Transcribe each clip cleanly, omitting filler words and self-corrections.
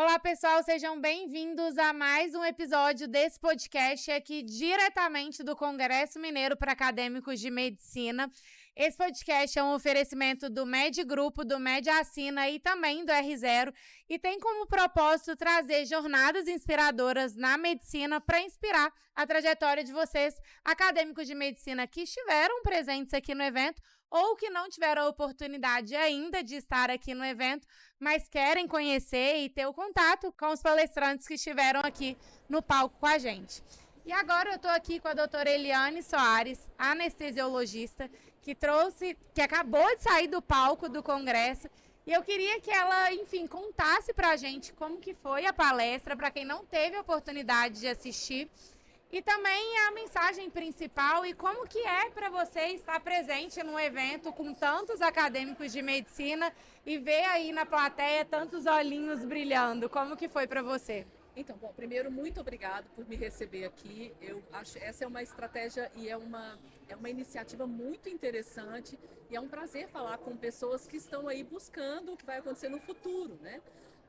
Olá, pessoal, sejam bem-vindos a mais um episódio desse podcast aqui diretamente do Congresso Mineiro para Acadêmicos de Medicina. Esse podcast é um oferecimento do Med Grupo, do Med Assina e também do R0 e tem como propósito trazer jornadas inspiradoras na medicina para inspirar a trajetória de vocês, acadêmicos de medicina que estiveram presentes aqui no evento ou que não tiveram a oportunidade ainda de estar aqui no evento, mas querem conhecer e ter o contato com os palestrantes que estiveram aqui no palco com a gente. E agora eu estou aqui com a doutora Eliane Soares, anestesiologista, que acabou de sair do palco do congresso, e eu queria que ela, contasse para a gente como que foi a palestra, para quem não teve a oportunidade de assistir, e também a mensagem principal e como que é para você estar presente num evento com tantos acadêmicos de medicina e ver aí na plateia tantos olhinhos brilhando. Como que foi para você? Então, bom, primeiro, muito obrigado por me receber aqui. Eu acho que essa é uma estratégia e é uma iniciativa muito interessante e é um prazer falar com pessoas que estão aí buscando o que vai acontecer no futuro, né?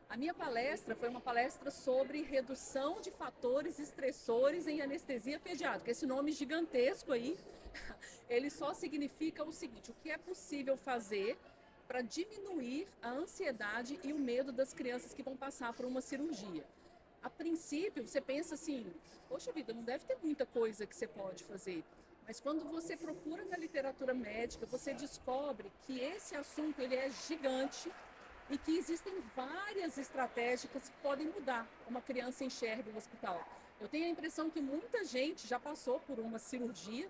A minha palestra foi uma palestra sobre redução de fatores estressores em anestesia pediátrica. Esse nome gigantesco aí, ele só significa o seguinte: o que é possível fazer para diminuir a ansiedade e o medo das crianças que vão passar por uma cirurgia. A princípio, você pensa assim, poxa vida, não deve ter muita coisa que você pode fazer. Mas quando você procura na literatura médica, você descobre que esse assunto ele é gigante, e que existem várias estratégias que podem mudar como a criança enxerga o hospital. Eu tenho a impressão que muita gente já passou por uma cirurgia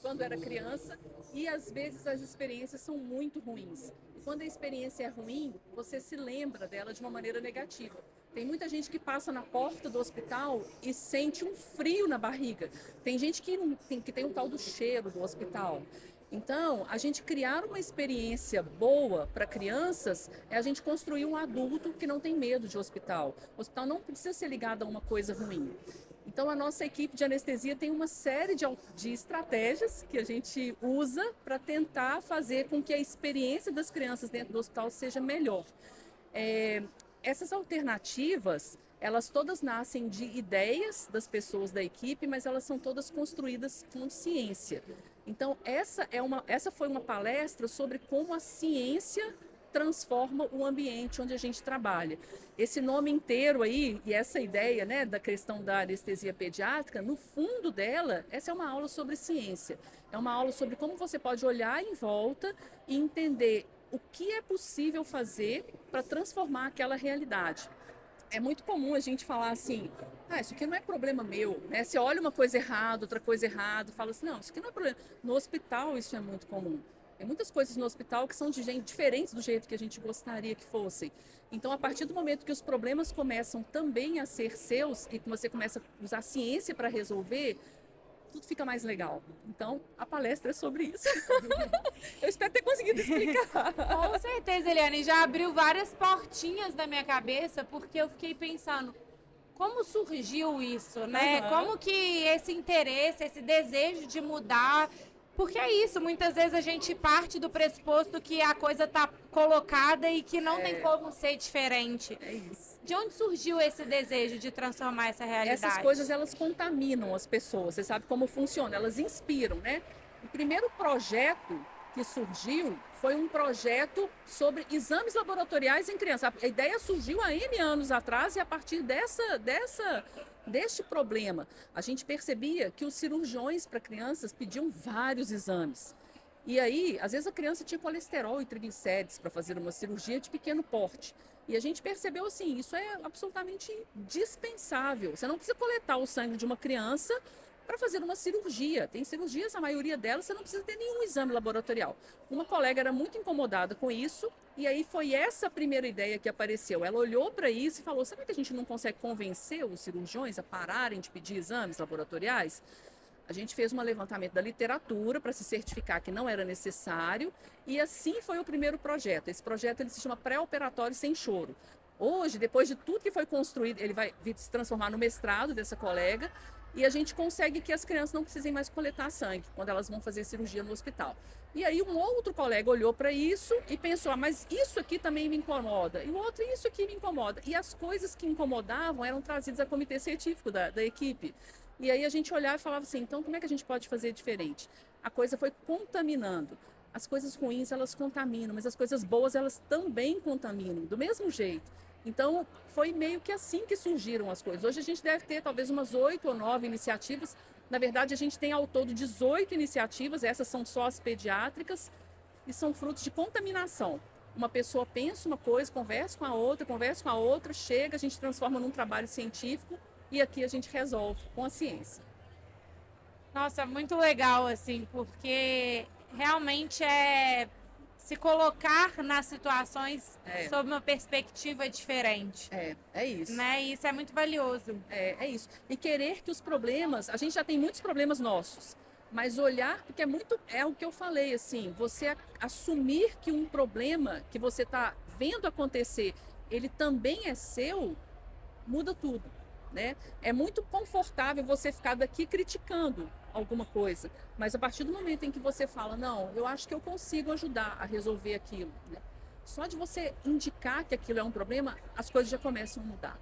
quando era criança e às vezes as experiências são muito ruins. E quando a experiência é ruim, você se lembra dela de uma maneira negativa. Tem muita gente que passa na porta do hospital e sente um frio na barriga. Tem gente que tem um tal do cheiro do hospital. Então, a gente criar uma experiência boa para crianças é a gente construir um adulto que não tem medo de hospital. O hospital não precisa ser ligado a uma coisa ruim. Então, a nossa equipe de anestesia tem uma série de estratégias que a gente usa para tentar fazer com que a experiência das crianças dentro do hospital seja melhor. Essas alternativas, elas todas nascem de ideias das pessoas da equipe, mas elas são todas construídas com ciência. Então, essa foi uma palestra sobre como a ciência transforma o ambiente onde a gente trabalha. Esse nome inteiro aí, e essa ideia, né, da questão da anestesia pediátrica, no fundo dela, essa é uma aula sobre ciência. É uma aula sobre como você pode olhar em volta e entender o que é possível fazer para transformar aquela realidade. É muito comum a gente falar assim, isso aqui não é problema meu, né? Você olha uma coisa errada, outra coisa errada, fala assim, não, isso aqui não é problema. No hospital isso é muito comum. Tem muitas coisas no hospital que são de gente diferentes do jeito que a gente gostaria que fossem. Então, a partir do momento que os problemas começam também a ser seus e que você começa a usar a ciência para resolver, tudo fica mais legal. Então, a palestra é sobre isso. Eu espero ter conseguido explicar. Com certeza, Eliane. Já abriu várias portinhas na minha cabeça, porque eu fiquei pensando, como surgiu isso, né? Uhum. Como que esse interesse, esse desejo de mudar... Porque é isso, muitas vezes a gente parte do pressuposto que a coisa está colocada e que não tem como ser diferente. É isso. De onde surgiu esse desejo de transformar essa realidade? Essas coisas, elas contaminam as pessoas, você sabe como funciona, elas inspiram, né? O primeiro projeto que surgiu foi um projeto sobre exames laboratoriais em crianças. A ideia surgiu há N anos atrás e a partir deste problema, a gente percebia que os cirurgiões para crianças pediam vários exames. E aí, às vezes a criança tinha colesterol e triglicérides para fazer uma cirurgia de pequeno porte. E a gente percebeu assim, isso é absolutamente dispensável. Você não precisa coletar o sangue de uma criança para fazer uma cirurgia. Tem cirurgias, a maioria delas, você não precisa ter nenhum exame laboratorial. Uma colega era muito incomodada com isso, e aí foi essa a primeira ideia que apareceu. Ela olhou para isso e falou, sabe que a gente não consegue convencer os cirurgiões a pararem de pedir exames laboratoriais? A gente fez um levantamento da literatura para se certificar que não era necessário, e assim foi o primeiro projeto. Esse projeto ele se chama Pré-Operatório Sem Choro. Hoje, depois de tudo que foi construído, ele vai se transformar no mestrado dessa colega, e a gente consegue que as crianças não precisem mais coletar sangue quando elas vão fazer cirurgia no hospital. E aí um outro colega olhou para isso e pensou, mas isso aqui também me incomoda. E o outro, isso aqui me incomoda. E as coisas que incomodavam eram trazidas ao comitê científico da equipe. E aí a gente olhava e falava assim, então como é que a gente pode fazer diferente? A coisa foi contaminando. As coisas ruins, elas contaminam, mas as coisas boas, elas também contaminam, do mesmo jeito. Então, foi meio que assim que surgiram as coisas. Hoje a gente deve ter talvez umas 8 ou 9 iniciativas. Na verdade, a gente tem ao todo 18 iniciativas, essas são só as pediátricas, e são frutos de contaminação. Uma pessoa pensa uma coisa, conversa com a outra, chega, a gente transforma num trabalho científico e aqui a gente resolve com a ciência. Nossa, muito legal, assim, porque realmente é se colocar nas situações sob uma perspectiva diferente. É isso. Né? E isso é muito valioso. É isso. E querer que os problemas, a gente já tem muitos problemas nossos, mas olhar, porque é o que eu falei, assim, você assumir que um problema que você está vendo acontecer, ele também é seu, muda tudo. Né? É muito confortável você ficar daqui criticando alguma coisa, mas a partir do momento em que você fala, não, eu acho que eu consigo ajudar a resolver aquilo, né? Só de você indicar que aquilo é um problema, as coisas já começam a mudar.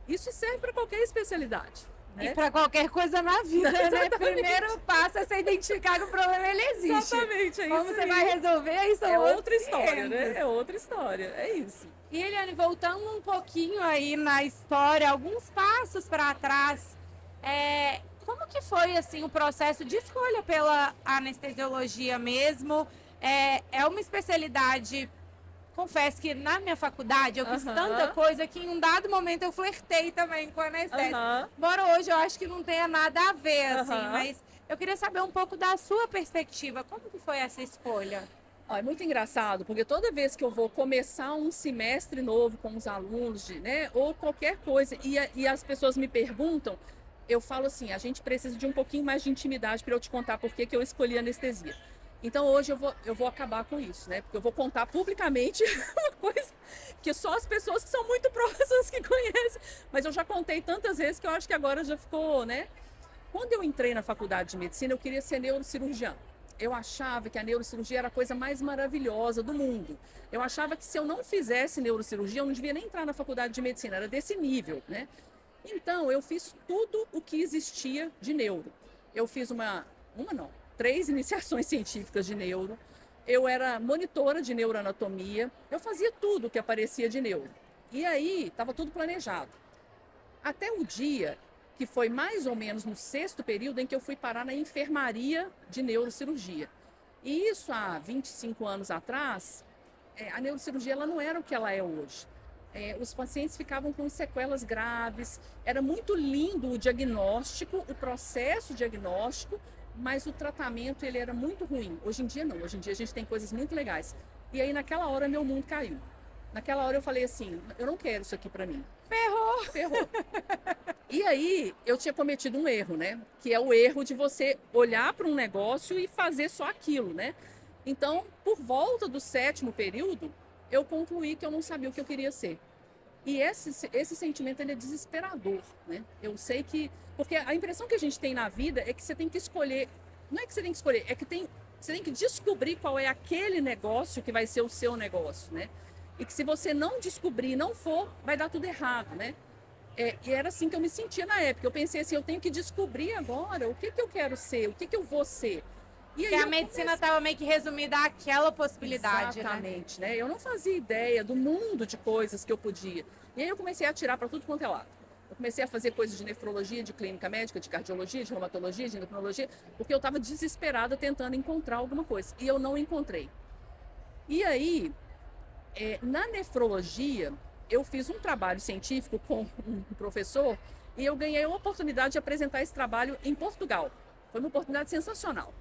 Isso serve para qualquer especialidade. Né? E para qualquer coisa na vida, né? Primeiro passo é você identificar que o problema ele existe. Exatamente, é isso. Como você vai resolver, isso é outra história, né? É outra história, é isso. E Eliane, voltando um pouquinho aí na história, alguns passos para trás, como que foi assim o processo de escolha pela anestesiologia mesmo? É uma especialidade, confesso que na minha faculdade eu fiz tanta coisa que em um dado momento eu flertei também com anestésia. Embora hoje eu acho que não tenha nada a ver, assim, mas eu queria saber um pouco da sua perspectiva. Como que foi essa escolha? É muito engraçado, porque toda vez que eu vou começar um semestre novo com os alunos, né, ou qualquer coisa, e as pessoas me perguntam, eu falo assim, a gente precisa de um pouquinho mais de intimidade para eu te contar por que eu escolhi anestesia. Então hoje eu vou acabar com isso, né? Porque eu vou contar publicamente uma coisa que só as pessoas que são muito próximas que conhecem. Mas eu já contei tantas vezes que eu acho que agora já ficou, né? Quando eu entrei na faculdade de medicina, eu queria ser neurocirurgiã. Eu achava que a neurocirurgia era a coisa mais maravilhosa do mundo. Eu achava que se eu não fizesse neurocirurgia, eu não devia nem entrar na faculdade de medicina, era desse nível, né? Então, eu fiz tudo o que existia de neuro. Eu fiz três iniciações científicas de neuro. Eu era monitora de neuroanatomia. Eu fazia tudo o que aparecia de neuro. E aí, estava tudo planejado. Até o dia que foi mais ou menos no 6º período em que eu fui parar na enfermaria de neurocirurgia. E isso há 25 anos atrás, a neurocirurgia ela não era o que ela é hoje. Os pacientes ficavam com sequelas graves, era muito lindo o diagnóstico, o processo diagnóstico, mas o tratamento ele era muito ruim. Hoje em dia não, hoje em dia a gente tem coisas muito legais. E aí naquela hora meu mundo caiu. Naquela hora eu falei assim, eu não quero isso aqui para mim. Ferrou. E aí eu tinha cometido um erro, né? Que é o erro de você olhar para um negócio e fazer só aquilo, né? Então, por volta do 7º período, eu concluí que eu não sabia o que eu queria ser. E esse sentimento ele é desesperador, né? Eu sei que... Porque a impressão que a gente tem na vida é que você tem que escolher... Não é que você tem que escolher, é que você tem que descobrir qual é aquele negócio que vai ser o seu negócio, né? E que se você não descobrir, não for, vai dar tudo errado, né? E era assim que eu me sentia na época. Eu pensei assim, eu tenho que descobrir agora o que eu quero ser, o que eu vou ser. E aí a medicina estava meio que resumida àquela possibilidade, exatamente, né? Eu não fazia ideia do mundo de coisas que eu podia. E aí eu comecei a atirar para tudo quanto é lado. Eu comecei a fazer coisas de nefrologia, de clínica médica, de cardiologia, de reumatologia, de endocrinologia, porque eu estava desesperada tentando encontrar alguma coisa. E eu não encontrei. E aí, na nefrologia, eu fiz um trabalho científico com um professor e eu ganhei a oportunidade de apresentar esse trabalho em Portugal. Foi uma oportunidade sensacional.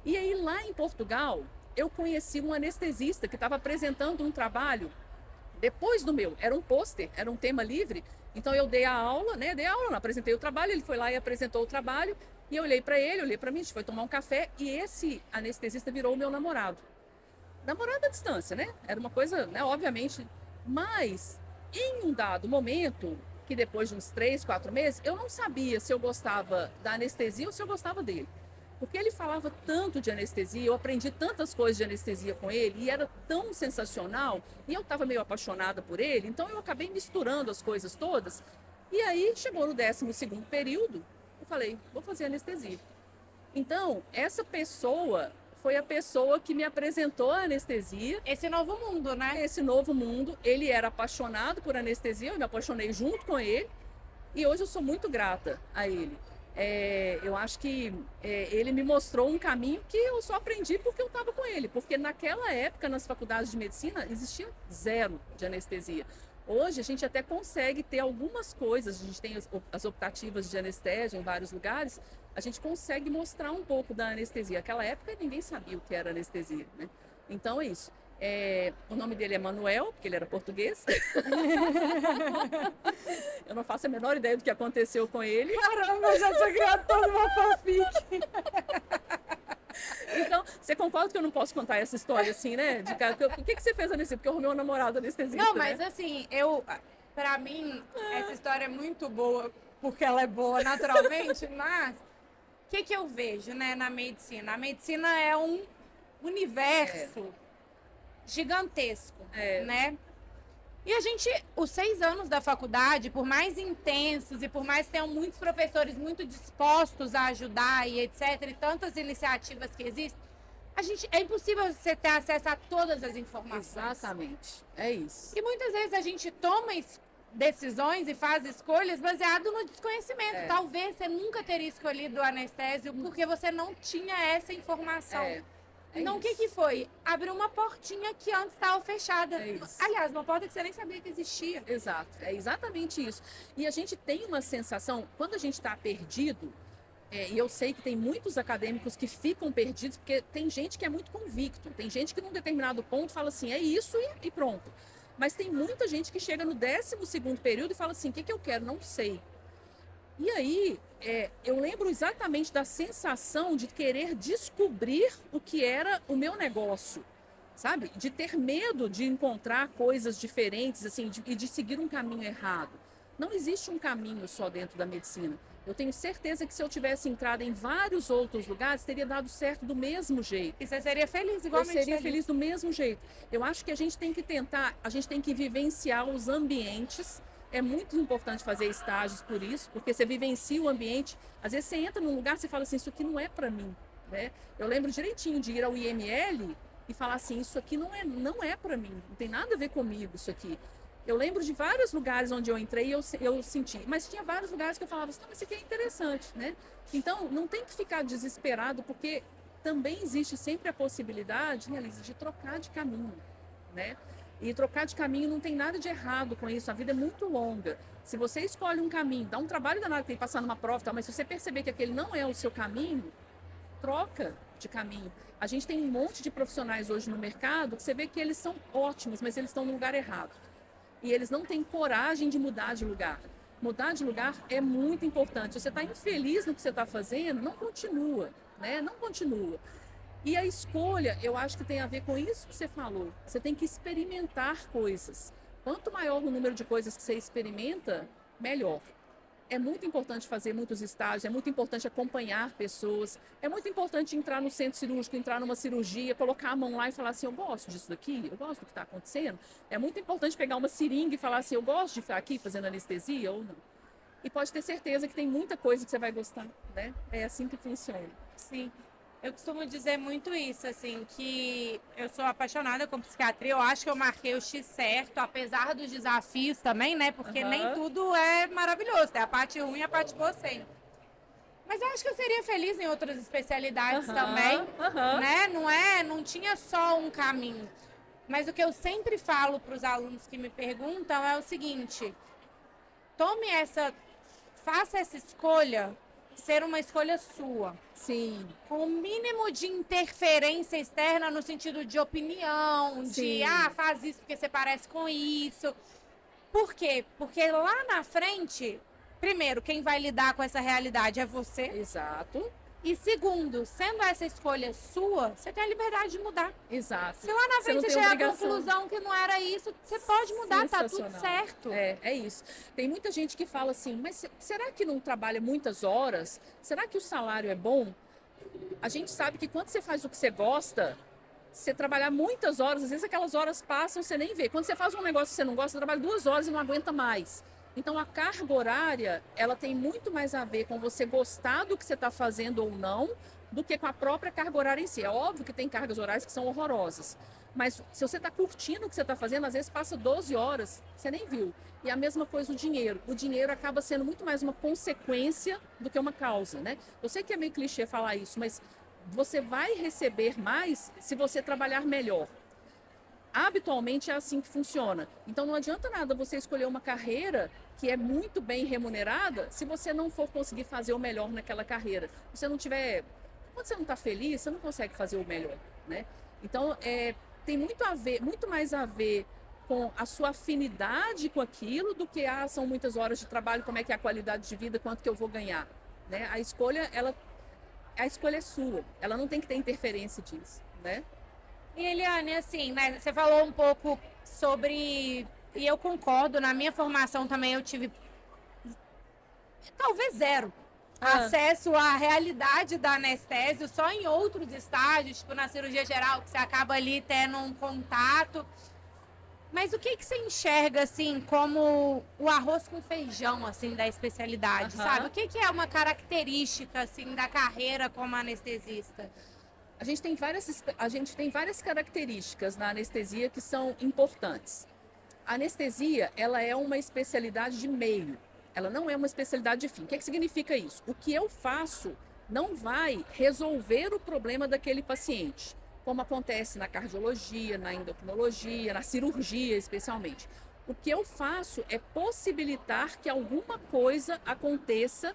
E aí, lá em Portugal, eu conheci um anestesista que estava apresentando um trabalho depois do meu. Era um pôster, era um tema livre. Então, eu dei a aula, né? Não apresentei o trabalho, ele foi lá e apresentou o trabalho. E eu olhei para ele, olhei para mim, a gente foi tomar um café e esse anestesista virou o meu namorado. Namorado à distância, né? Era uma coisa, né? Obviamente. Mas, em um dado momento, que depois de uns 3, 4 meses, eu não sabia se eu gostava da anestesia ou se eu gostava dele. Porque ele falava tanto de anestesia, eu aprendi tantas coisas de anestesia com ele, e era tão sensacional, e eu estava meio apaixonada por ele, então eu acabei misturando as coisas todas. E aí, chegou no 12º período, eu falei, vou fazer anestesia. Então, essa pessoa foi a pessoa que me apresentou a anestesia. Esse novo mundo, né? Esse novo mundo. Ele era apaixonado por anestesia, eu me apaixonei junto com ele. E hoje eu sou muito grata a ele. Eu acho que ele me mostrou um caminho que eu só aprendi porque eu estava com ele. Porque naquela época, nas faculdades de medicina, existia 0 de anestesia. Hoje a gente até consegue ter algumas coisas, a gente tem as optativas de anestésio em vários lugares, a gente consegue mostrar um pouco da anestesia. Naquela época ninguém sabia o que era anestesia, né? Então é isso. O nome dele é Manuel, porque ele era português. Eu não faço a menor ideia do que aconteceu com ele. Caramba, eu já tinha criado toda uma fanfic. Então, você concorda que eu não posso contar essa história assim, né? O que você fez anestesia? Porque eu arrumei um namorado anestesista. Não, mas né? assim, pra mim, essa história é muito boa, porque ela é boa naturalmente, mas o que eu vejo, né, na medicina? A medicina é um universo gigantesco, né? E a gente, os 6 anos da faculdade, por mais intensos e por mais que tenham muitos professores muito dispostos a ajudar e etc, e tantas iniciativas que existem, é impossível você ter acesso a todas as informações. Exatamente, é isso. E muitas vezes a gente toma decisões e faz escolhas baseado no desconhecimento. Talvez você nunca teria escolhido o anestésio porque você não tinha essa informação. Então, o que foi? Abriu uma portinha que antes estava fechada. Aliás, uma porta que você nem sabia que existia. Exato, é exatamente isso. E a gente tem uma sensação, quando a gente está perdido, e eu sei que tem muitos acadêmicos que ficam perdidos, porque tem gente que é muito convicto, tem gente que num determinado ponto fala assim, é isso e pronto. Mas tem muita gente que chega no 12º período e fala assim, o que eu quero? Não sei. E aí, eu lembro exatamente da sensação de querer descobrir o que era o meu negócio, sabe? De ter medo de encontrar coisas diferentes, assim, e de seguir um caminho errado. Não existe um caminho só dentro da medicina. Eu tenho certeza que se eu tivesse entrado em vários outros lugares, teria dado certo do mesmo jeito. E você seria feliz, igualmente Eu seria feliz do mesmo jeito. Eu acho que a gente tem que tentar, a gente tem que vivenciar os ambientes. É muito importante fazer estágios por isso, porque você vivencia o ambiente. Às vezes você entra num lugar e você fala assim, isso aqui não é para mim, né? Eu lembro direitinho de ir ao IML e falar assim, isso aqui não é para mim, não tem nada a ver comigo isso aqui. Eu lembro de vários lugares onde eu entrei e eu senti, mas tinha vários lugares que eu falava assim, não, isso aqui é interessante, né? Então, não tem que ficar desesperado, porque também existe sempre a possibilidade, né, Lisa, de trocar de caminho, né? E trocar de caminho não tem nada de errado com isso, a vida é muito longa. Se você escolhe um caminho, dá um trabalho danado, tem que passar numa prova, tá? Mas se você perceber que aquele não é o seu caminho, troca de caminho. A gente tem um monte de profissionais hoje no mercado que você vê que eles são ótimos, mas eles estão no lugar errado. E eles não têm coragem de mudar de lugar. Mudar de lugar é muito importante. Se você está infeliz no que você está fazendo, não continua, né? Não continua. E a escolha, eu acho que tem a ver com isso que você falou. Você tem que experimentar coisas. Quanto maior o número de coisas que você experimenta, melhor. É muito importante fazer muitos estágios, é muito importante acompanhar pessoas, é muito importante entrar no centro cirúrgico, entrar numa cirurgia, colocar a mão lá e falar assim, eu gosto disso daqui, eu gosto do que está acontecendo. É muito importante pegar uma seringa e falar assim, eu gosto de ficar aqui fazendo anestesia ou não. E pode ter certeza que tem muita coisa que você vai gostar, né? É assim que funciona. Sim. Eu costumo dizer muito isso, assim, que eu sou apaixonada com psiquiatria, eu acho que eu marquei o X certo, apesar dos desafios também, né? Porque nem tudo é maravilhoso, tem a parte ruim e a parte boa sempre. Mas eu acho que eu seria feliz em outras especialidades também, né? Não tinha só um caminho. Mas o que eu sempre falo para os alunos que me perguntam é o seguinte, faça essa escolha ser uma escolha sua. Sim. Com o mínimo de interferência externa no sentido de opinião, Sim. Faz isso porque você parece com isso. Por quê? Porque lá na frente, primeiro, quem vai lidar com essa realidade é você. Exato. E segundo, sendo essa escolha sua, você tem a liberdade de mudar. Exato. Se lá na frente você chegar à conclusão que não era isso, você pode mudar, tá tudo certo. É isso. Tem muita gente que fala assim, mas será que não trabalha muitas horas? Será que o salário é bom? A gente sabe que quando você faz o que você gosta, você trabalhar muitas horas, às vezes aquelas horas passam, você nem vê. Quando você faz um negócio que você não gosta, você trabalha 2 horas e não aguenta mais. Então, a carga horária, ela tem muito mais a ver com você gostar do que você está fazendo ou não, do que com a própria carga horária em si. É óbvio que tem cargas horárias que são horrorosas. Mas se você está curtindo o que você está fazendo, às vezes passa 12 horas, você nem viu. E a mesma coisa o dinheiro. O dinheiro acaba sendo muito mais uma consequência do que uma causa, né? Eu sei que é meio clichê falar isso, mas você vai receber mais se você trabalhar melhor. Habitualmente é assim que funciona. Então não adianta nada você escolher uma carreira que é muito bem remunerada se você não for conseguir fazer o melhor naquela carreira. Se você não tiver, quando você não está feliz, você não consegue fazer o melhor, né? Então tem muito mais a ver com a sua afinidade com aquilo do que são muitas horas de trabalho, como é que é a qualidade de vida, quanto que eu vou ganhar, né? A escolha é sua. Ela não tem que ter interferência disso, né? E Eliane, assim, né, você falou um pouco sobre, e eu concordo, na minha formação também eu tive talvez zero acesso à realidade da anestésio, só em outros estágios, tipo na cirurgia geral, que você acaba ali tendo um contato. Mas o que você enxerga, assim, como o arroz com feijão, assim, da especialidade, sabe? O que é uma característica, assim, da carreira como anestesista? A gente tem várias características na anestesia que são importantes. A anestesia, ela é uma especialidade de meio, ela não é uma especialidade de fim. O que significa isso? O que eu faço não vai resolver o problema daquele paciente, como acontece na cardiologia, na endocrinologia, na cirurgia especialmente. O que eu faço é possibilitar que alguma coisa aconteça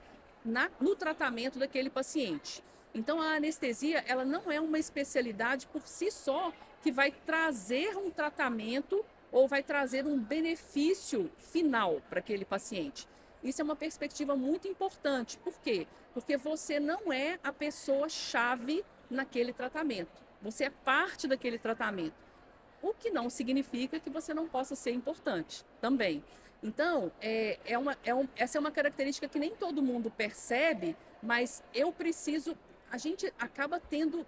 no tratamento daquele paciente. Então, a anestesia, ela não é uma especialidade por si só que vai trazer um tratamento ou vai trazer um benefício final para aquele paciente. Isso é uma perspectiva muito importante. Por quê? Porque você não é a pessoa-chave naquele tratamento. Você é parte daquele tratamento. O que não significa que você não possa ser importante também. Então, essa é uma característica que nem todo mundo percebe, mas a gente acaba tendo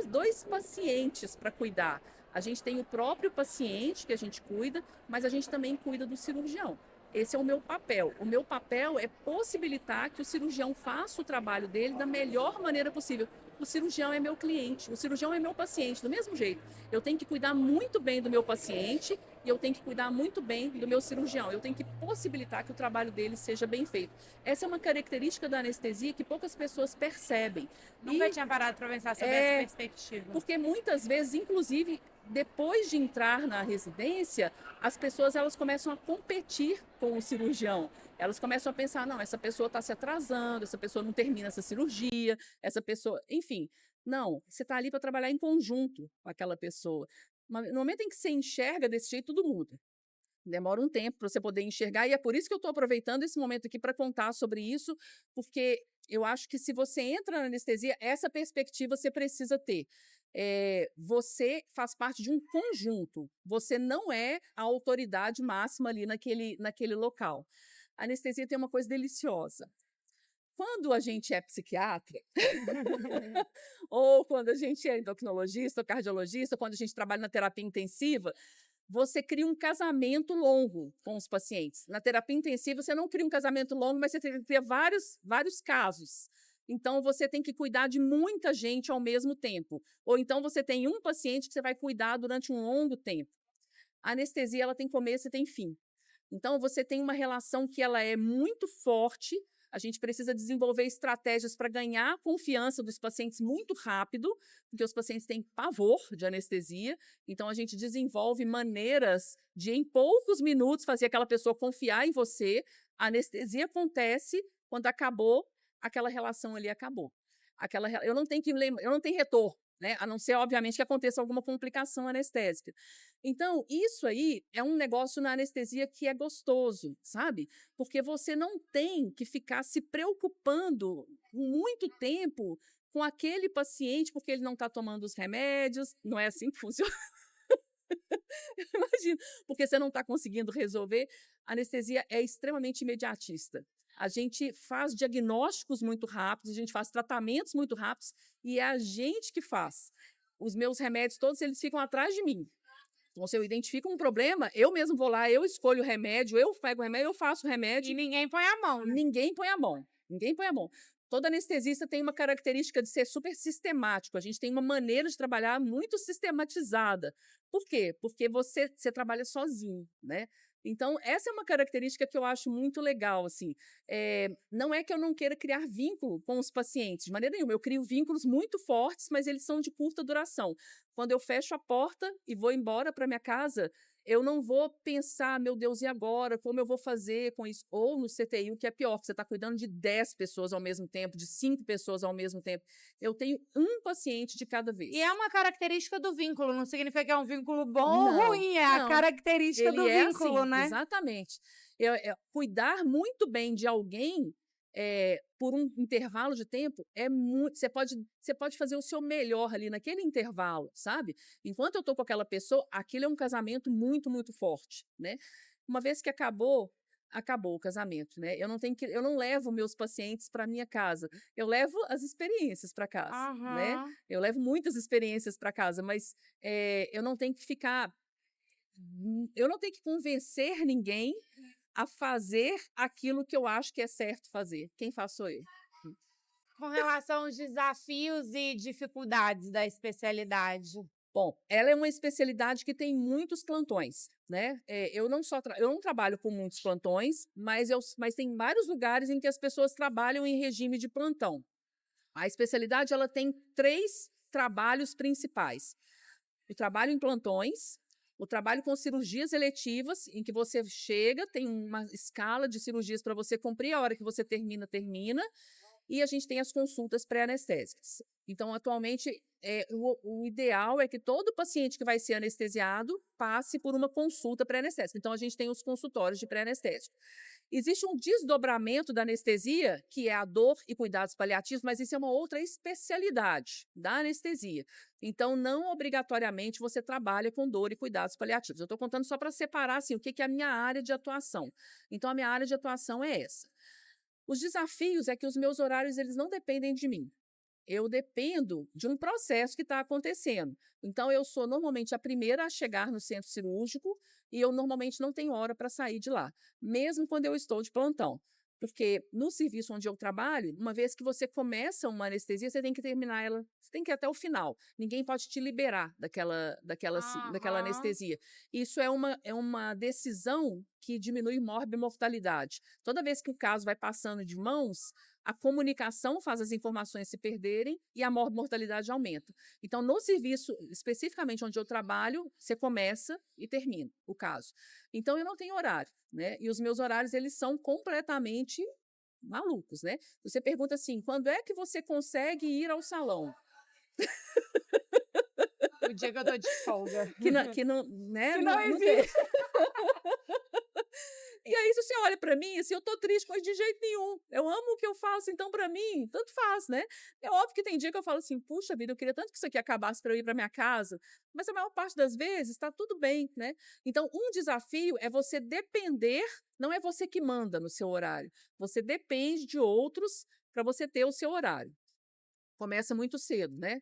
dois pacientes para cuidar. A gente tem o próprio paciente que a gente cuida, mas a gente também cuida do cirurgião. Esse é o meu papel. O meu papel é possibilitar que o cirurgião faça o trabalho dele da melhor maneira possível. O cirurgião é meu cliente, o cirurgião é meu paciente, do mesmo jeito. Eu tenho que cuidar muito bem do meu paciente e eu tenho que cuidar muito bem do meu cirurgião. Eu tenho que possibilitar que o trabalho dele seja bem feito. Essa é uma característica da anestesia que poucas pessoas percebem. Nunca tinha parado para pensar sobre essa perspectiva. Porque muitas vezes, inclusive, depois de entrar na residência, as pessoas elas começam a competir com o cirurgião. Elas começam a pensar, não, essa pessoa está se atrasando, essa pessoa não termina essa cirurgia, essa pessoa... Enfim, não, você está ali para trabalhar em conjunto com aquela pessoa. No momento em que você enxerga desse jeito, tudo muda. Demora um tempo para você poder enxergar, e é por isso que eu estou aproveitando esse momento aqui para contar sobre isso, porque eu acho que se você entra na anestesia, essa perspectiva você precisa ter. Você faz parte de um conjunto, você não é a autoridade máxima ali naquele local. A anestesia tem uma coisa deliciosa. Quando a gente é psiquiatra, ou quando a gente é endocrinologista, cardiologista, quando a gente trabalha na terapia intensiva, você cria um casamento longo com os pacientes. Na terapia intensiva, você não cria um casamento longo, mas você cria vários casos. Então, você tem que cuidar de muita gente ao mesmo tempo. Ou então, você tem um paciente que você vai cuidar durante um longo tempo. A anestesia, ela tem começo e tem fim. Então, você tem uma relação que ela é muito forte. A gente precisa desenvolver estratégias para ganhar a confiança dos pacientes muito rápido, porque os pacientes têm pavor de anestesia. Então, a gente desenvolve maneiras de, em poucos minutos, fazer aquela pessoa confiar em você. A anestesia acontece quando acabou, aquela relação ali acabou. Eu não tenho retorno. né? A não ser, obviamente, que aconteça alguma complicação anestésica. Então, isso aí é um negócio na anestesia que é gostoso, sabe? Porque você não tem que ficar se preocupando muito tempo com aquele paciente porque ele não está tomando os remédios. Não é assim que funciona. Imagina, porque você não está conseguindo resolver. A anestesia é extremamente imediatista. A gente faz diagnósticos muito rápidos, a gente faz tratamentos muito rápidos e é a gente que faz. Os meus remédios todos, eles ficam atrás de mim. Então, se eu identifico um problema, eu mesmo vou lá, eu escolho o remédio, eu pego o remédio, eu faço o remédio. E ninguém põe a mão, né? Ninguém põe a mão. Ninguém põe a mão. Todo anestesista tem uma característica de ser super sistemático. A gente tem uma maneira de trabalhar muito sistematizada. Por quê? Porque você trabalha sozinho, né? Então, essa é uma característica que eu acho muito legal, assim. Não é que eu não queira criar vínculo com os pacientes, de maneira nenhuma. Eu crio vínculos muito fortes, mas eles são de curta duração. Quando eu fecho a porta e vou embora para minha casa, eu não vou pensar, meu Deus, e agora? Como eu vou fazer com isso? Ou no CTI, o que é pior, que você está cuidando de 10 pessoas ao mesmo tempo, de 5 pessoas ao mesmo tempo. Eu tenho um paciente de cada vez. E é uma característica do vínculo, não significa que é um vínculo bom ou Não, ruim, é a não. característica Ele do é vínculo, assim, né? exatamente. Cuidar muito bem de alguém por um intervalo de tempo é muito. Você pode fazer o seu melhor ali naquele intervalo, sabe? Enquanto eu estou com aquela pessoa, aquilo é um casamento muito, muito forte, né? Uma vez que acabou o casamento, né? Eu não levo meus pacientes para minha casa. Eu levo as experiências para casa, né? Aham. Eu levo muitas experiências para casa, mas eu não tenho que ficar. Eu não tenho que convencer ninguém a fazer aquilo que eu acho que é certo fazer. Quem faz sou eu. Com relação aos desafios e dificuldades da especialidade. Bom, ela é uma especialidade que tem muitos plantões, né? Eu não trabalho com muitos plantões, mas tem vários lugares em que as pessoas trabalham em regime de plantão. A especialidade ela tem 3 trabalhos principais: o trabalho em plantões, o trabalho com cirurgias eletivas, em que você chega, tem uma escala de cirurgias para você cumprir, a hora que você termina, e a gente tem as consultas pré-anestésicas. Então, atualmente, o ideal é que todo paciente que vai ser anestesiado passe por uma consulta pré-anestésica. Então, a gente tem os consultórios de pré-anestésico. Existe um desdobramento da anestesia, que é a dor e cuidados paliativos, mas isso é uma outra especialidade da anestesia. Então, não obrigatoriamente você trabalha com dor e cuidados paliativos. Eu estou contando só para separar assim, o que é a minha área de atuação. Então, a minha área de atuação é essa. Os desafios é que os meus horários eles não dependem de mim. Eu dependo de um processo que está acontecendo. Então, eu sou normalmente a primeira a chegar no centro cirúrgico e eu normalmente não tenho hora para sair de lá, mesmo quando eu estou de plantão. Porque no serviço onde eu trabalho, uma vez que você começa uma anestesia, você tem que terminar ela, você tem que ir até o final. Ninguém pode te liberar daquela Aham. anestesia. Isso é uma decisão que diminui morbimortalidade. Toda vez que o caso vai passando de mãos, a comunicação faz as informações se perderem e a mortalidade aumenta. Então, no serviço, especificamente onde eu trabalho, você começa e termina o caso. Então, eu não tenho horário, né? E os meus horários, eles são completamente malucos, né? Você pergunta assim, quando é que você consegue ir ao salão? O dia que eu tô de folga. Que não, né? Que não Não tem. existe. E aí, se você olha para mim, assim, eu tô triste, mas de jeito nenhum. Eu amo o que eu faço, então para mim, tanto faz, né? É óbvio que tem dia que eu falo assim, puxa vida, eu queria tanto que isso aqui acabasse para eu ir para minha casa, mas a maior parte das vezes está tudo bem, né? Então, um desafio é você depender, não é você que manda no seu horário, você depende de outros para você ter o seu horário. Começa muito cedo, né?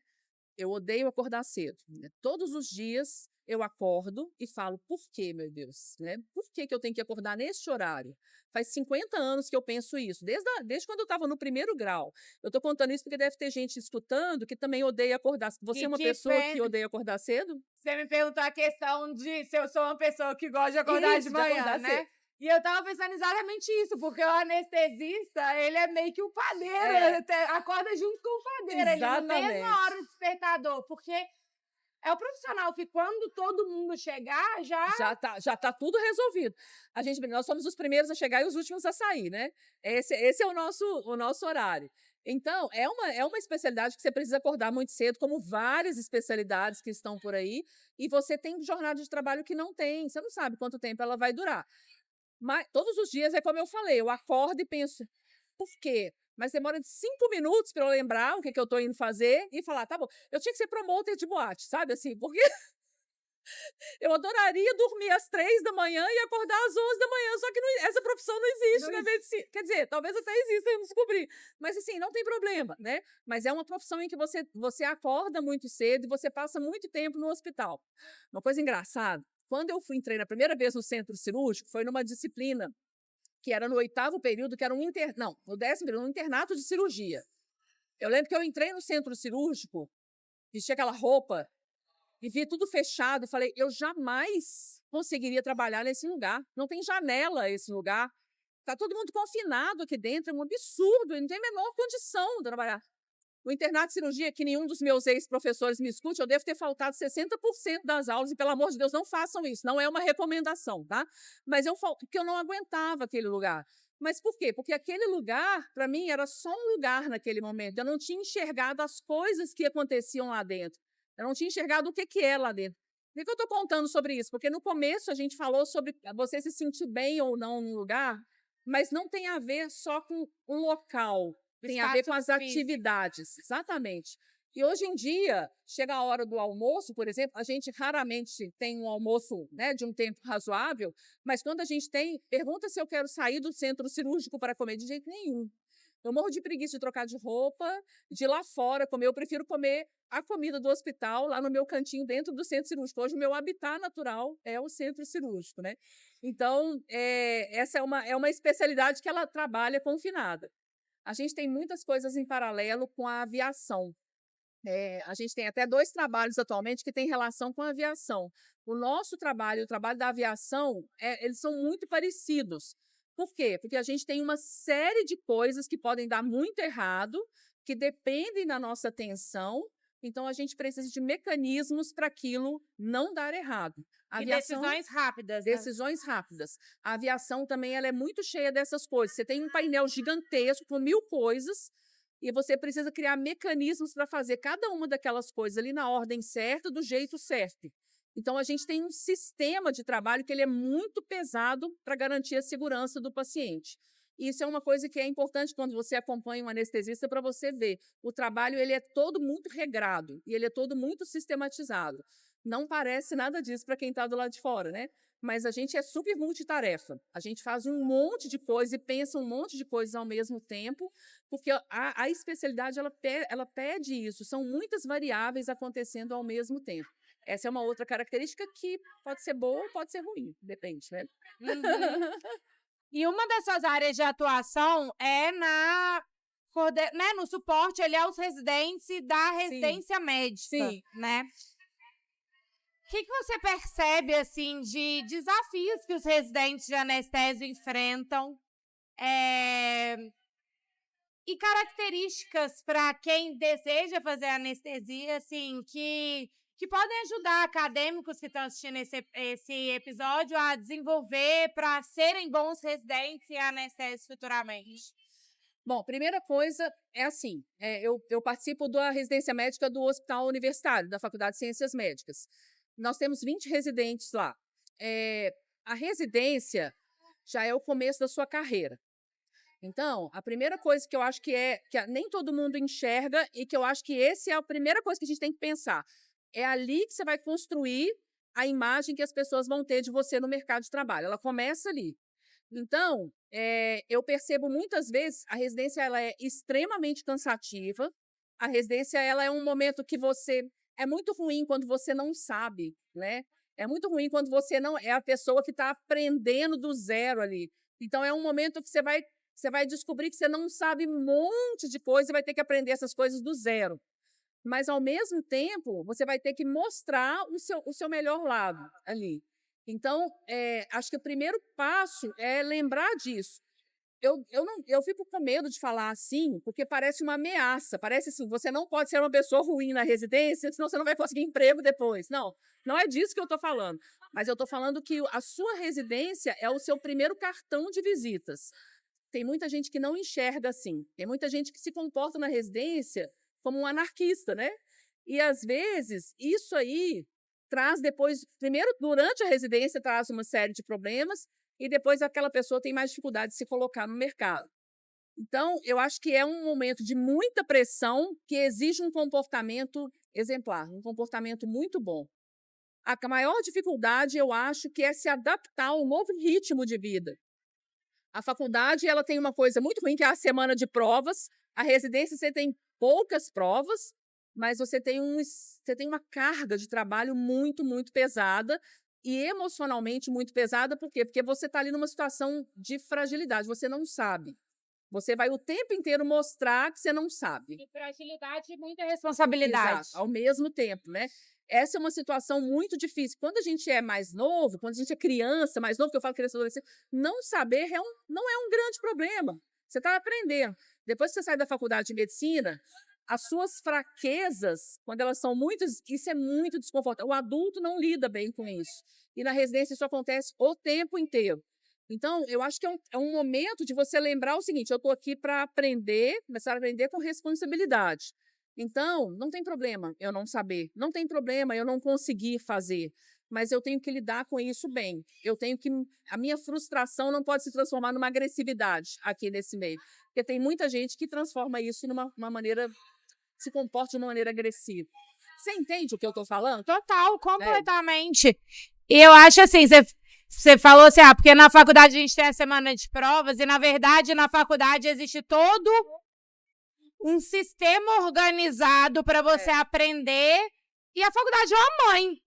Eu odeio acordar cedo, né? Todos os dias eu acordo e falo, por quê, meu Deus? Né? Por que eu tenho que acordar neste horário? Faz 50 anos que eu penso isso, desde quando eu estava no 1º grau. Eu estou contando isso porque deve ter gente escutando que também odeia acordar. Você é uma pessoa que odeia acordar cedo? Você me perguntou a questão de se eu sou uma pessoa que gosta de acordar Isso, de manhã, acordar né? cedo. E eu tava pensando exatamente isso, porque o anestesista, ele é meio que o padeiro, ele acorda junto com o padeiro, ele na mesma hora do despertador, porque é o profissional que quando todo mundo chegar, já tá tudo resolvido. Nós somos os primeiros a chegar e os últimos a sair, né? Esse é o nosso horário. Então, é uma especialidade que você precisa acordar muito cedo, como várias especialidades que estão por aí, e você tem jornada de trabalho que não tem, você não sabe quanto tempo ela vai durar. Mas todos os dias é como eu falei, eu acordo e penso, por quê? Mas demora 5 minutos para eu lembrar o que, que eu estou indo fazer e falar, tá bom, eu tinha que ser promoter de boate, sabe assim, porque eu adoraria dormir às 3 da manhã e acordar às 11 da manhã, só que essa profissão não existe na medicina. Quer dizer, talvez até exista, eu não descobri. Mas assim, não tem problema, né? Mas é uma profissão em que você acorda muito cedo e você passa muito tempo no hospital. Uma coisa engraçada, quando eu entrei na primeira vez no centro cirúrgico, foi numa disciplina que era no 8º período, que era no 10º período, um internato de cirurgia. Eu lembro que eu entrei no centro cirúrgico, vesti aquela roupa, e vi tudo fechado, e falei, eu jamais conseguiria trabalhar nesse lugar. Não tem janela esse lugar. Está todo mundo confinado aqui dentro, é um absurdo, não tem a menor condição de trabalhar. O internato de cirurgia, que nenhum dos meus ex-professores me escute, eu devo ter faltado 60% das aulas, e pelo amor de Deus, não façam isso, não é uma recomendação, tá? Mas porque eu não aguentava aquele lugar. Mas por quê? Porque aquele lugar, para mim, era só um lugar naquele momento. Eu não tinha enxergado as coisas que aconteciam lá dentro. Eu não tinha enxergado o que é lá dentro. Por que eu estou contando sobre isso? Porque no começo a gente falou sobre você se sentir bem ou não no lugar, mas não tem a ver só com um local, tem a ver com as atividades. Exatamente. E hoje em dia, chega a hora do almoço, por exemplo, a gente raramente tem um almoço, né, de um tempo razoável, mas quando a gente tem, pergunta se eu quero sair do centro cirúrgico para comer, de jeito nenhum. Eu morro de preguiça de trocar de roupa, de ir lá fora comer. Eu prefiro comer a comida do hospital, lá no meu cantinho, dentro do centro cirúrgico. Hoje, o meu habitat natural é o centro cirúrgico, né? Então, essa é uma especialidade que ela trabalha confinada. A gente tem muitas coisas em paralelo com a aviação. A gente tem até 2 trabalhos atualmente que têm relação com a aviação. O nosso trabalho e o trabalho da aviação, eles são muito parecidos. Por quê? Porque a gente tem uma série de coisas que podem dar muito errado, que dependem da nossa atenção, então a gente precisa de mecanismos para aquilo não dar errado. E decisões rápidas, né? Decisões rápidas. A aviação também ela é muito cheia dessas coisas. Você tem um painel gigantesco com 1000 coisas, e você precisa criar mecanismos para fazer cada uma daquelas coisas ali na ordem certa, do jeito certo. Então, a gente tem um sistema de trabalho que ele é muito pesado para garantir a segurança do paciente. E isso é uma coisa que é importante quando você acompanha um anestesista para você ver. O trabalho ele é todo muito regrado e ele é todo muito sistematizado. Não parece nada disso para quem está do lado de fora, né? Mas a gente é super multitarefa. A gente faz um monte de coisa e pensa um monte de coisas ao mesmo tempo, porque a especialidade ela pede isso. São muitas variáveis acontecendo ao mesmo tempo. Essa é uma outra característica que pode ser boa ou pode ser ruim, depende, né? Uhum. E uma das suas áreas de atuação é no suporte ali aos residentes da residência médica, Sim. né? O que você percebe, assim, de desafios que os residentes de anestésio enfrentam e características para quem deseja fazer anestesia, assim, que podem ajudar acadêmicos que estão assistindo esse episódio a desenvolver para serem bons residentes em anestésio futuramente? Bom, primeira coisa é assim, eu participo da residência médica do Hospital Universitário, da Faculdade de Ciências Médicas. Nós temos 20 residentes lá. A residência já é o começo da sua carreira. Então, a primeira coisa que eu acho que nem todo mundo enxerga e que eu acho que essa é a primeira coisa que a gente tem que pensar. É ali que você vai construir a imagem que as pessoas vão ter de você no mercado de trabalho. Ela começa ali. Então, eu percebo muitas vezes a residência ela é extremamente cansativa. A residência ela é um momento que é muito ruim quando você não sabe, né? É muito ruim quando você não é a pessoa que está aprendendo do zero ali. Então, é um momento que você vai descobrir que você não sabe um monte de coisa e vai ter que aprender essas coisas do zero. Mas, ao mesmo tempo, você vai ter que mostrar o seu melhor lado ali. Então, acho que o primeiro passo é lembrar disso. Eu fico com medo de falar assim, porque parece uma ameaça. Parece assim, você não pode ser uma pessoa ruim na residência, senão você não vai conseguir emprego depois. Não, não é disso que eu estou falando. Mas eu estou falando que a sua residência é o seu primeiro cartão de visitas. tem muita gente que não enxerga assim. Tem muita gente que se comporta na residência como um anarquista, né? E, às vezes, isso aí traz depois... Primeiro, durante a residência, traz uma série de problemas e depois aquela pessoa tem mais dificuldade de se colocar no mercado. Então, eu acho que é um momento de muita pressão que exige um comportamento exemplar, um comportamento muito bom. A maior dificuldade, eu acho, que é se adaptar ao novo ritmo de vida. A faculdade ela tem uma coisa muito ruim, que é a semana de provas. A residência, você tem poucas provas, mas você tem uma carga de trabalho muito, muito pesada e emocionalmente muito pesada. Por quê? Porque você está ali numa situação de fragilidade, você não sabe. Você vai o tempo inteiro mostrar que você não sabe. E fragilidade e muita responsabilidade. Exato, ao mesmo tempo, né? Essa é uma situação muito difícil. Quando a gente é mais novo, quando a gente é criança, mais novo, que eu falo criança e adolescente, não saber não é um grande problema. Você está aprendendo. Depois que você sai da faculdade de medicina, as suas fraquezas, quando elas são muitas, isso é muito desconfortável. O adulto não lida bem com isso. E na residência isso acontece o tempo inteiro. Então, eu acho que é um momento de você lembrar o seguinte: eu estou aqui para aprender, começar a aprender com responsabilidade. Então, não tem problema eu não saber, não tem problema eu não conseguir fazer, mas eu tenho que lidar com isso bem. A minha frustração não pode se transformar numa agressividade aqui nesse meio, porque tem muita gente que transforma isso numa maneira, se comporta de uma maneira agressiva. Você entende o que eu estou falando? Total, completamente. E eu acho assim, você falou assim, porque na faculdade a gente tem a semana de provas e, na verdade, na faculdade existe todo um sistema organizado para você aprender, e a faculdade é uma mãe.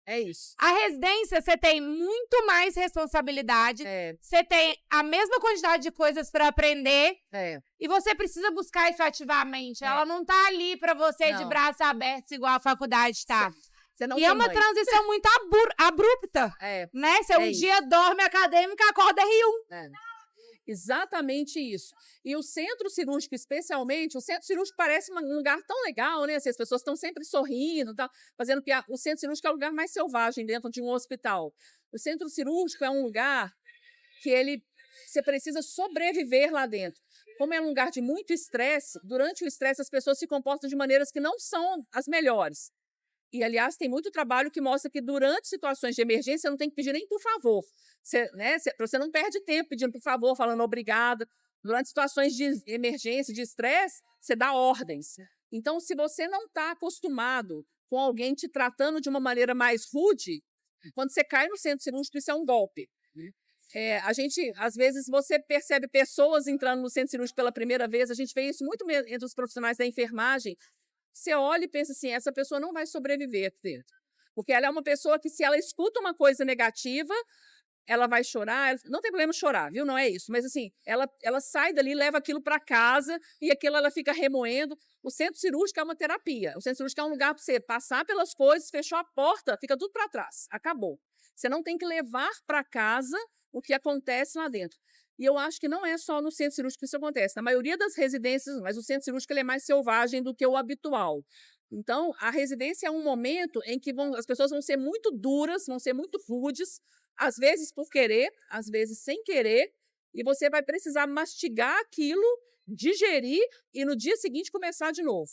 É isso. A residência, você tem muito mais responsabilidade, você tem a mesma quantidade de coisas para aprender, e você precisa buscar isso ativamente. Ela não tá ali para você de braços abertos, igual a faculdade tá. E é uma transição muito abrupta, né? Você um dia dorme acadêmica, acorda R1. Exatamente isso. E o centro cirúrgico, especialmente, o centro cirúrgico parece um lugar tão legal, né? Assim, as pessoas estão sempre sorrindo, fazendo piada. O centro cirúrgico é o lugar mais selvagem dentro de um hospital. O centro cirúrgico é um lugar que você precisa sobreviver lá dentro. Como é um lugar de muito estresse, durante o estresse as pessoas se comportam de maneiras que não são as melhores. E, aliás, tem muito trabalho que mostra que durante situações de emergência você não tem que pedir nem por favor. Você não perde tempo pedindo por favor, falando obrigada. Durante situações de emergência, de estresse, você dá ordens. Então, se você não está acostumado com alguém te tratando de uma maneira mais rude, quando você cai no centro cirúrgico, isso é um golpe. Às vezes, você percebe pessoas entrando no centro cirúrgico pela primeira vez, a gente vê isso muito entre os profissionais da enfermagem. Você olha e pensa assim, essa pessoa não vai sobreviver aqui dentro. Porque ela é uma pessoa que, se ela escuta uma coisa negativa, ela vai chorar. Não tem problema chorar, viu? Não é isso. Mas, assim, ela sai dali, leva aquilo para casa e aquilo ela fica remoendo. O centro cirúrgico é uma terapia. O centro cirúrgico é um lugar para você passar pelas coisas, fechou a porta, fica tudo para trás. Acabou. Você não tem que levar para casa o que acontece lá dentro. E eu acho que não é só no centro cirúrgico que isso acontece. Na maioria das residências, mas o centro cirúrgico ele é mais selvagem do que o habitual. Então, a residência é um momento em que as pessoas vão ser muito duras, vão ser muito rudes, às vezes por querer, às vezes sem querer, e você vai precisar mastigar aquilo, digerir e no dia seguinte começar de novo.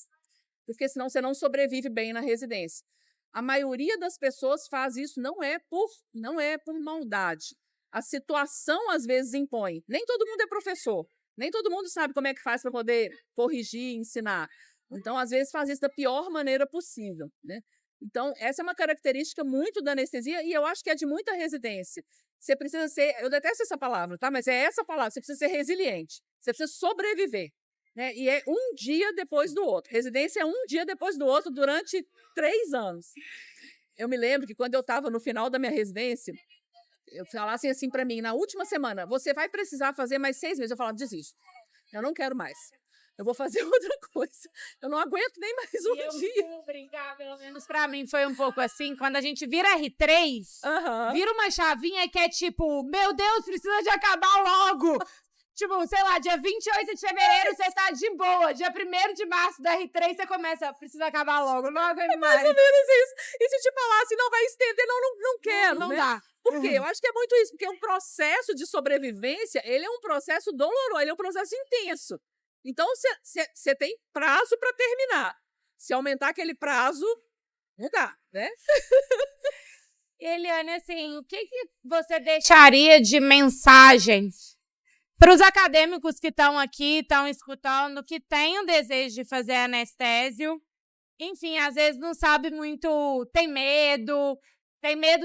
Porque senão você não sobrevive bem na residência. A maioria das pessoas faz isso não é por maldade. A situação, às vezes, impõe. Nem todo mundo é professor. Nem todo mundo sabe como é que faz para poder corrigir, ensinar. Então, às vezes, faz isso da pior maneira possível, né? Então, essa é uma característica muito da anestesia e eu acho que é de muita residência. Você precisa ser... Eu detesto essa palavra, tá? Mas é essa palavra. Você precisa ser resiliente. Você precisa sobreviver, né? E é um dia depois do outro. Residência é um dia depois do outro durante 3 anos. Eu me lembro que, quando eu estava no final da minha residência, eu falassem assim para mim, na última semana, você vai precisar fazer mais 6 meses. Eu falava, desisto. Eu não quero mais. Eu vou fazer outra coisa. Eu não aguento nem mais um dia. Eu vou brincar, pelo menos para mim foi um pouco assim. Quando a gente vira R3, vira uma chavinha que é tipo, meu Deus, precisa de acabar logo. Tipo, sei lá, dia 28 de fevereiro você tá de boa. Dia 1º de março da R3 você começa, precisa acabar logo, não aguento mais. Mais ou menos isso. E se te falar assim, não vai estender, não quero, Não né? dá. Por quê? Eu acho que é muito isso, porque um processo de sobrevivência, ele é um processo doloroso, ele é um processo intenso. Então, você tem prazo para terminar. Se aumentar aquele prazo, não dá, né? Eliane, assim, o que você deixaria de mensagem para os acadêmicos que estão aqui, estão escutando, que têm o desejo de fazer anestésio? Enfim, às vezes não sabe muito, tem medo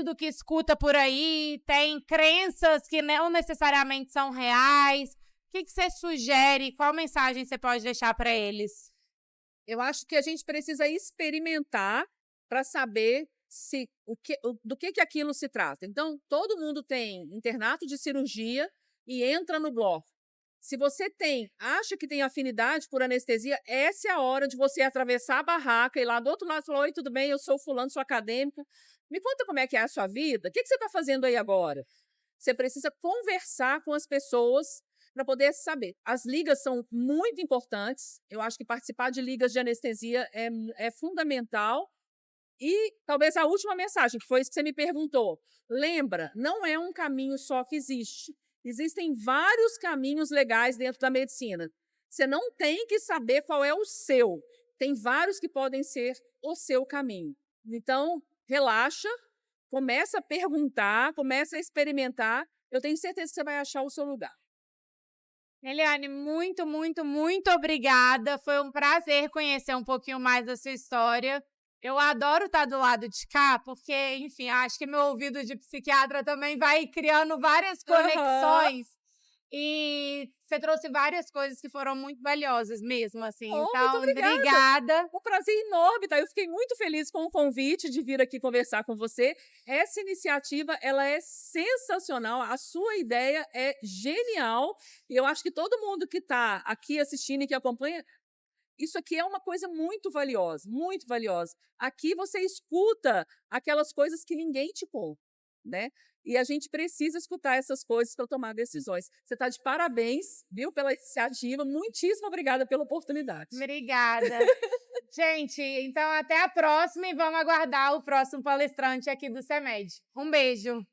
do que escuta por aí, tem crenças que não necessariamente são reais. O que você sugere? Qual mensagem você pode deixar para eles? Eu acho que a gente precisa experimentar para saber do que aquilo se trata. Então, todo mundo tem internato de cirurgia e entra no bloco. Se você acha que tem afinidade por anestesia, essa é a hora de você atravessar a barraca e ir lá do outro lado e falar: oi, tudo bem? Eu sou fulano, sou acadêmico. Me conta como é que é a sua vida. O que você está fazendo aí agora? Você precisa conversar com as pessoas para poder saber. As ligas são muito importantes. Eu acho que participar de ligas de anestesia é fundamental. E talvez a última mensagem, que foi isso que você me perguntou. Lembra, não é um caminho só que existe. Existem vários caminhos legais dentro da medicina. Você não tem que saber qual é o seu. Tem vários que podem ser o seu caminho. Então, relaxa, começa a perguntar, começa a experimentar. Eu tenho certeza que você vai achar o seu lugar. Eliane, muito, muito, muito obrigada. Foi um prazer conhecer um pouquinho mais da sua história. Eu adoro estar do lado de cá, porque, enfim, acho que meu ouvido de psiquiatra também vai criando várias conexões. E você trouxe várias coisas que foram muito valiosas mesmo, assim. Então, muito obrigada. Um prazer enorme, tá? Eu fiquei muito feliz com o convite de vir aqui conversar com você. Essa iniciativa, ela é sensacional. A sua ideia é genial. E eu acho que todo mundo que está aqui assistindo e que acompanha, isso aqui é uma coisa muito valiosa, muito valiosa. Aqui você escuta aquelas coisas que ninguém te conta, né? E a gente precisa escutar essas coisas para tomar decisões. Você está de parabéns, viu, pela iniciativa. Muitíssimo obrigada pela oportunidade. Obrigada. Gente, então até a próxima e vamos aguardar o próximo palestrante aqui do CEMED. Um beijo.